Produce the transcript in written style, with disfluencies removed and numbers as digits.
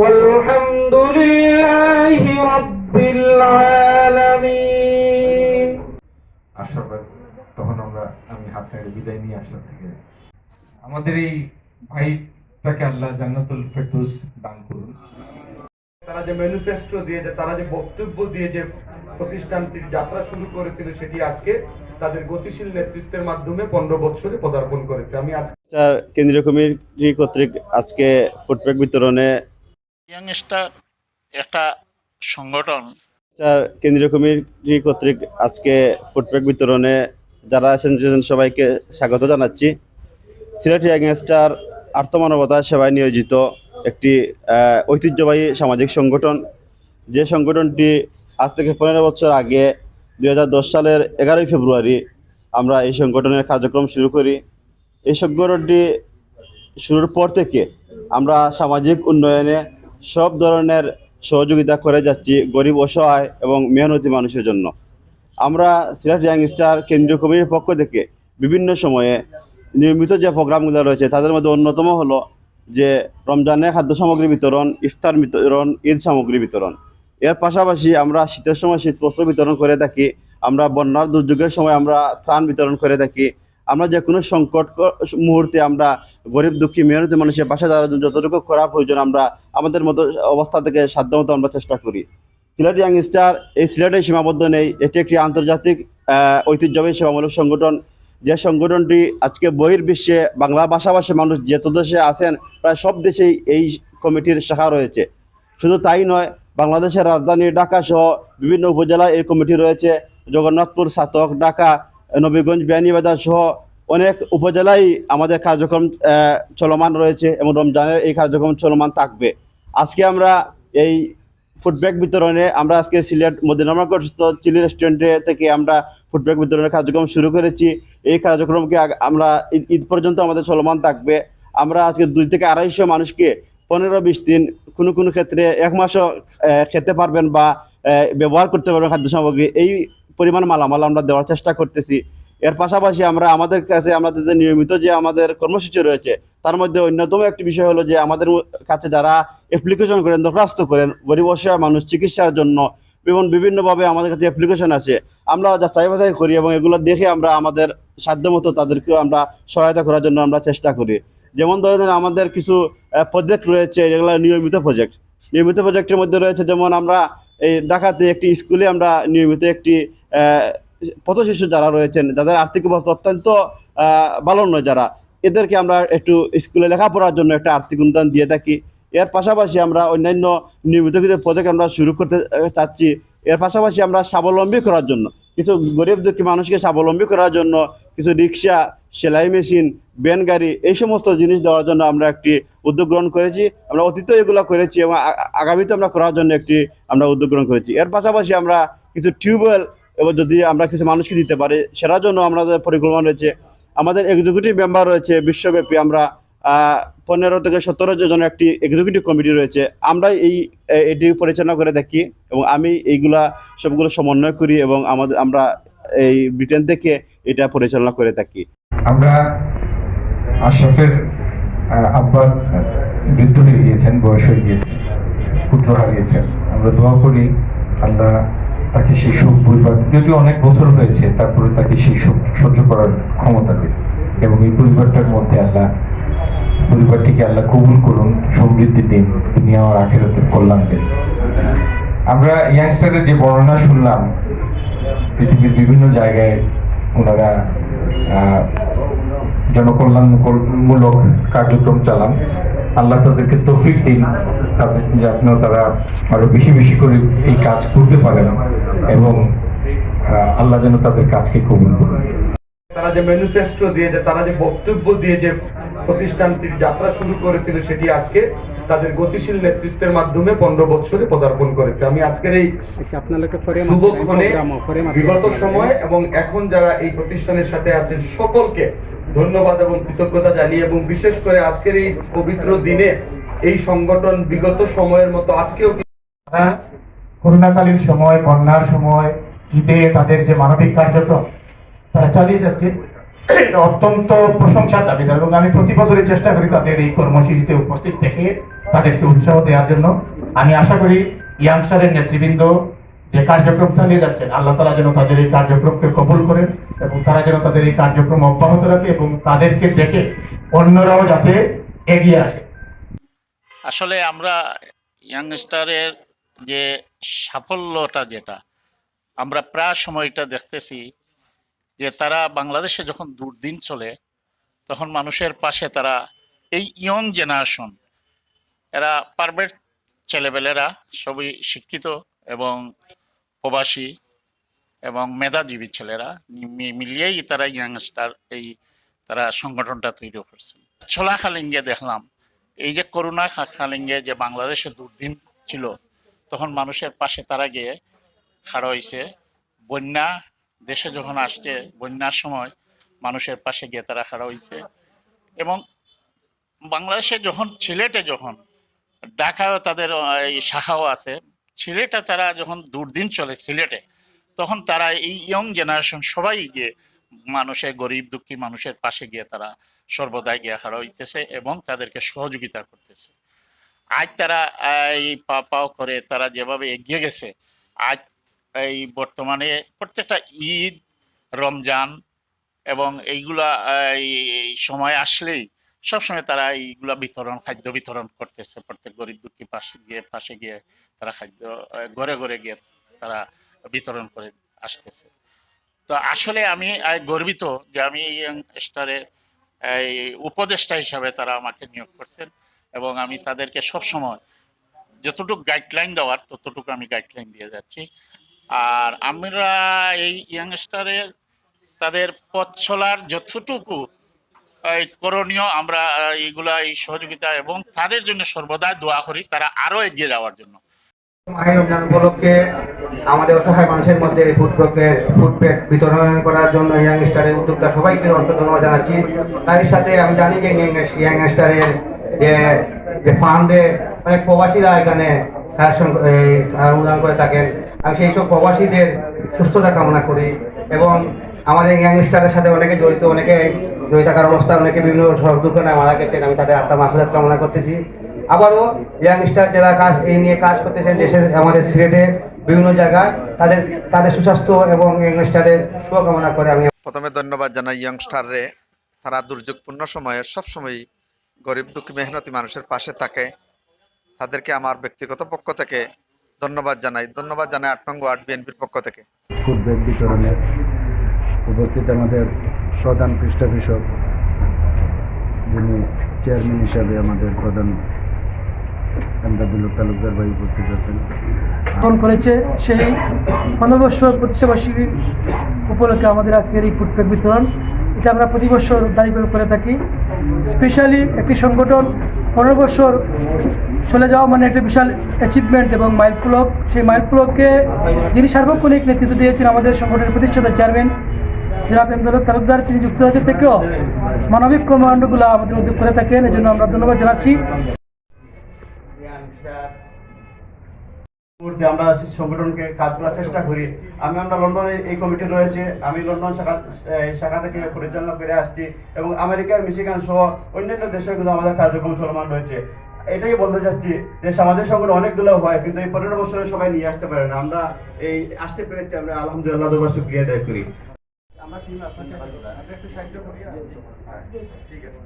والحمد لله رب العالمين। আশাবাদ তখন আমি হাত নেড়ে বিদায় নিয়ে আসলাম থেকে আমাদের এই ভাইটাকে আল্লাহ জান্নাতুল ফেরদৌস দান করুন। তারা যে ম্যানিফেস্টো দিয়ে তারা যে বক্তব্য দিয়ে যে প্রতিষ্ঠানটির যাত্রা শুরু করেছিল সেটি আজকে তাদের গতিশীল নেতৃত্বের মাধ্যমে 15 বছরে পদার্পণ করেছে। আমি কেন্দ্রীয় কমিটি কর্তৃক আজকে ফুডব্যাগ বিতরণে ইয়াংস্টার একটা সংগঠন কেন্দ্রীয় কমিটি কর্তৃক আজকে ফুডব্যাগ বিতরণে যারা আছেন সবাইকে স্বাগত জানাচ্ছি। সিলেট ইয়াংস্টার আর্থমানবতা সেবায় নিয়োজিত একটি ঐতিহ্যবাহী সামাজিক সংগঠন, যে সংগঠনটি আজ থেকে 15 বছর আগে 2010 সালের 11 ফেব্রুয়ারি আমরা এই সংগঠনের কার্যক্রম শুরু করি। এই সংগঠনটি শুরুর পর থেকে আমরা সামাজিক উন্নয়নে সব ধরনের সহযোগিতা করে যাচ্ছি গরিব, অসহায় এবং মেহনতি মানুষের জন্য। আমরা সিলেট ইয়াংস্টার কেন্দ্রীয় কমিটির পক্ষ থেকে বিভিন্ন সময়ে নিয়মিত যে প্রোগ্রামগুলো রয়েছে তাদের মধ্যে অন্যতম হলো যে রমজানের খাদ্য সামগ্রী বিতরণ, ইফতার বিতরণ, ঈদ সামগ্রী বিতরণ। এর পাশাপাশি আমরা শীতের সময় শীতবস্ত্র বিতরণ করে থাকি। আমরা বন্যার দুর্যোগের সময় আমরা ত্রাণ বিতরণ করে থাকি। আমরা যে কোনো সংকট মুহূর্তে আমরা গরিব, দুঃখী, মেহনতি মানুষের পাশে দাঁড়ানোর জন্য যতটুকু করার প্রয়োজন আমরা আমাদের মতো অবস্থা থেকে সাধ্যমতো আমরা চেষ্টা করি। সিলেট ইয়াংস্টার এই সিলেটে সীমাবদ্ধ নেই, এটি একটি আন্তর্জাতিক ঐতিহ্যবাহী সেবামূলক সংগঠন। যে সংগঠনটি আজকে বহির্বিশ্বে বাংলা ভাষাভাষী মানুষ যত দেশে আছেন প্রায় সব দেশেই এই কমিটির শাখা রয়েছে। শুধু তাই নয়, বাংলাদেশের রাজধানী ঢাকা সহ বিভিন্ন উপজেলায় এই কমিটি রয়েছে। জগন্নাথপুর, সাতক, ঢাকা, নবীগঞ্জ, বিয়ানীবাজার সহ অনেক উপজেলায় আমাদের কার্যক্রম চলমান রয়েছে এবং রমজানের এই কার্যক্রম চলমান থাকবে। আজকে আমরা এই ফুডব্যাগ বিতরণে আমরা আজকে সিলেট মদিনামার্কেটস্থ চিলি রেস্টুরেন্টে থেকে আমরা ফুডব্যাগ বিতরণের কার্যক্রম শুরু করেছি। এই কার্যক্রমকে আমরা ঈদ পর্যন্ত আমাদের চলমান থাকবে। আমরা আজকে 2 থেকে 250 মানুষকে 15-20 দিন, কোনো কোনো ক্ষেত্রে 1 মাসও খেতে পারবেন বা ব্যবহার করতে পারবেন খাদ্য সামগ্রী, এই পরিমাণ মালামাল আমরা দেওয়ার চেষ্টা করতেছি। এর পাশাপাশি আমরা আমাদের কাছে আমাদের যে নিয়মিত যে আমাদের কর্মসূচি রয়েছে তার মধ্যে অন্যতম একটি বিষয় হলো যে আমাদের কাছে যারা অ্যাপ্লিকেশন করেন, দরখাস্ত করেন গরিব অসহায় মানুষ চিকিৎসার জন্য এবং বিভিন্নভাবে আমাদের কাছে অ্যাপ্লিকেশন আছে, আমরা যাচাই বাছাই করি এবং এগুলো দেখে আমরা আমাদের সাধ্যমতো তাদেরকে আমরা সহায়তা করার জন্য আমরা চেষ্টা করি। যেমন ধরেন আমাদের কিছু প্রজেক্ট রয়েছে, যেগুলো নিয়মিত প্রজেক্ট। নিয়মিত প্রজেক্টের মধ্যে রয়েছে যেমন আমরা এই ঢাকাতে একটি স্কুলে আমরা নিয়মিত একটি পথ শিশু যারা রয়েছেন, যাদের আর্থিক অবস্থা অত্যন্ত ভালো নয়, যারা এদেরকে আমরা একটু স্কুলে লেখাপড়ার জন্য একটা আর্থিক অনুদান দিয়ে থাকি। এর পাশাপাশি আমরা অন্যান্য নিয়মিত কিছু প্রজেক্ট আমরা শুরু করতে চাচ্ছি। এর পাশাপাশি আমরা স্বাবলম্বী করার জন্য কিছু গরিব দুঃখী মানুষকে স্বাবলম্বী করার জন্য কিছু রিক্সা, সেলাই মেশিন, ভ্যান গাড়ি, এই সমস্ত জিনিস দেওয়ার জন্য আমরা একটি উদ্যোগ গ্রহণ করেছি। আমরা অতীতে এগুলো করেছি এবং আগামীতে আমরা করার জন্য আমরা উদ্যোগ গ্রহণ করেছি। এর পাশাপাশি আমরা কিছু টিউবওয়েল এবং যদি আমরা কিছু মানুষকে দিতে পারি সেটার জন্য আমাদের পরিকল্পনা রয়েছে। আমাদের এক্সিকিউটিভ মেম্বার রয়েছে বিশ্বব্যাপী, আমরা 15 থেকে 17 জনের একটি এক্সিকিউটিভ কমিটি রয়েছে। আমরা এটি পরিচালনা করে থাকি এবং আমি এইগুলা সবগুলো সমন্বয় করি এবং আমরা এই ব্রিটেন থেকে এটা পরিচালনা করে থাকি। আমরা আশরাফের আব্বা বৃদ্ধ হয়ে গিয়েছেন, বয়স হয়ে গিয়েছেন, পুত্র হারিয়েছেন। আমরা দোয়া করি আল্লাহ তাকে সেই সুখ পরিবার, যদিও অনেক বছর হয়েছে তারপরে তাকে সেই সুখ সহ্য করার ক্ষমতা দেয় এবং এই পরিবারটার মধ্যে পরিবারটিকে আল্লাহ কবুল করুন, সমৃদ্ধি দিন, দুনিয়া ও আখিরাতের কল্যাণ দেন। আমরা ইয়াংস্টারের যে বর্ণনা শুনলাম, পৃথিবীর বিভিন্ন জায়গায় ওনারা জনকল্যাণমূলক কার্যক্রম চালান। আল্লাহ তাদেরকে তৌফিক দিন, তাদের যেন তারা আরো বেশি বেশি করে এই কাজ করতে পারেন এবং আল্লাহ যেন তাদের কাজকে কবুল করেন। তারা যে ম্যানিফেস্টো দিয়ে তারা যে বক্তব্য দিয়ে যে প্রতিষ্ঠানটির যাত্রা শুরু করেছিল সেটি আজকে তাদের গতিশীল নেতৃত্বের মাধ্যমে 15 বছরে পদার্পণ করেছে। আমি আজকের এই শুভক্ষণে বিগত সময় এবং এখন যারা এই প্রতিষ্ঠানের সাথে আছেন সকলকে ধন্যবাদ এবং কৃতজ্ঞতা জানিয়ে এবং বিশেষ করে আজকের এই পবিত্র দিনে এই সংগঠন বিগত সময়ের মতো আজকেও করোনাকালীন সময়, বন্যার সময়, ঈদে তাদের যে মানবিক কার্যক্রম তারা চালিয়ে যাচ্ছে, অত্যন্ত প্রশংসার দাবিদার এবং আমি প্রতি বছরই চেষ্টা করি তাদের এই কর্মসূচিতে উপস্থিত থেকে তাদেরকে উৎসাহ দেওয়ার জন্য। আমি আশা করি ইয়াংস্টারের নেতৃবৃন্দ যে কার্যক্রম চালিয়ে যাচ্ছেন, আল্লাহ তাআলা যেন তাদের এই কার্যক্রমকে কবুল করেন এবং তারা যেন তাদের এই কার্যক্রম অব্যাহত রাখে এবং তাদেরকে দেখে অন্যরাও যাতে এগিয়ে আসে। আসলে আমরা ইয়াংস্টারের যে সাফল্যটা, যেটা আমরা প্রায় সময়টা দেখতেছি, যে তারা বাংলাদেশে যখন দুর্দিন চলে তখন মানুষের পাশে তারা, এই ইয়ং জেনারেশন, এরা পারভেট ছেলেবেলেরা সবই শিক্ষিত এবং প্রবাসী এবং মেধাজীবী ছেলেরা মিলিয়েই তারা ইয়াংস্টার এই তারা সংগঠনটা তৈরি করছেন। চলাকালীন দেখলাম এই যে করোনা কালীন যে বাংলাদেশে দুর্দিন ছিল, তখন মানুষের পাশে তারা গিয়ে খাড়া হয়েছে। বন্যা দেশে যখন আসছে, বন্যার সময় মানুষের পাশে গিয়ে তারা খাড়া হয়েছে। এবং বাংলাদেশে যখন সিলেটে, যখন ঢাকায়ও তাদের এই শাখাও আছে, সিলেটে তারা যখন দুর্দিন চলে সিলেটে, তখন তারা এই ইয়ং জেনারেশন সবাই গিয়ে মানুষের, গরিব দুঃখী মানুষের পাশে গিয়ে তারা সর্বদাই গিয়ে খাড়া হইতেছে এবং তাদেরকে সহযোগিতা করতেছে। আজ তারা এই পাও করে তারা যেভাবে এগিয়ে গেছে, আজ এই বর্তমানে প্রত্যেকটা ঈদ, রমজান এবং এইগুলা এই সময় আসলেই সবসময় তারা এইগুলা বিতরণ, খাদ্য বিতরণ করতেছে। প্রত্যেক গরিব দুঃখী পাশে গিয়ে তারা খাদ্য ঘরে ঘরে গিয়ে তারা বিতরণ করে আসতেছে। তো আসলে আমি গর্বিত যে আমি এই ইয়াংস্টারের এই উপদেষ্টা হিসাবে তারা আমাকে নিয়োগ করছেন এবং আমি তাদেরকে সবসময় যতটুকু গাইডলাইন দেওয়ার ততটুকু আমি গাইডলাইন দিয়ে যাচ্ছি। আর আমরা এই ইয়াংস্টারের তাদের পথ চলার যতটুকু করণীয়, আমরা এইগুলা এই সহযোগিতা এবং তাদের জন্য সর্বদা দোয়া করি তারা আরো এগিয়ে যাওয়ার জন্য। মাহে রমজান উপলক্ষে আমাদের অসহায় মানুষের মধ্যে ফুড প্যাক বিতরণ করার জন্য ইয়াংস্টারের উদ্যোক্তা সবাইকে অন্তত ধন্যবাদ জানাচ্ছি। তার সাথে আমি জানি যে ইয়াংস্টারের যে ফান্ডে অনেক প্রবাসীরা এখানে অনুদান করে থাকেন। আমি সেই সব প্রবাসীদের সুস্থতা কামনা করি এবং আমাদের ইয়াংস্টারের সাথে অনেকে জড়িত থাকার অবস্থায় অনেকে বিভিন্ন দুর্ঘটনায় মারা গেছেন। আমি তাদের আত্মার মাগফিরাত কামনা করতেছি। আবারও ইয়াংস্টার যারা এই নিয়ে কাজ করতেছেন দেশের, আমাদের সিলেটে বিভিন্ন জায়গায়, তাদের সুস্বাস্থ্য এবং ইয়াংস্টারের শুভকামনা করে আমি প্রথমে ধন্যবাদ জানাই ইয়াংস্টাররে। তারা দুর্যোগপূর্ণ সময়ে সবসময় গরিব দুঃখী মেহনতি মানুষের পাশে থাকে। তাদেরকে আমার ব্যক্তিগত পক্ষ থেকে ধন্যবাদ জানাই। 8 নং ওয়ার্ড বিএনপির পক্ষ থেকে। ফুড ব্যাগ বিতরণে উপস্থিত আমাদের প্রধান পৃষ্ঠপোষক, যিনি চেয়ারম্যান হিসাবে আমাদের প্রধান আমদাদুল তালুকদার ভাই উপস্থিত আছেন। গ্রহণ করেছে সেই 15 বছর প্রতিষ্ঠাবার্ষিকী উপলক্ষে আমাদের আজকের এই ফুড প্যাক বিতরণ, এটা আমরা প্রতি বছর দায়ী করে থাকি। স্পেশালি একটি সংগঠন 15 বছর চলে যাওয়া মানে একটা বিশাল অ্যাচিভমেন্ট এবং মাইলফলক। সেই মাইলফলককে যিনি সার্বক্ষণিক নেতৃত্ব দিয়েছেন আমাদের সংগঠনের প্রতিষ্ঠাতা চেয়ারম্যান জনাব আমদাদুল তালুকদার, তিনি যুক্তরাজ্য থেকেও মানবিক কর্মকাণ্ডগুলো আমাদের মধ্যে করে থাকেন, এজন্য আমরা ধন্যবাদ জানাচ্ছি। আমরা সংগঠনকে কাজ করার চেষ্টা করি। আমরা লন্ডনে এই কমিটি রয়েছে, আমি লন্ডন শাখা থেকে পরিচালনা করে আসছি এবং আমেরিকার মিশিগান সহ অন্যান্য দেশেগুলো আমাদের কার্যক্রম চলমান রয়েছে। এটাই বলতে চাচ্ছি যে সমাজের সংগঠন অনেকগুলো হয়, কিন্তু এই 15 বছরে সবাই নিয়ে আসতে পারে না। আমরা এই আসতে পেরেছি, আমরা আলহামদুলিল্লাহ দরবার শুকরিয়া আদায় করি। ঠিক আছে।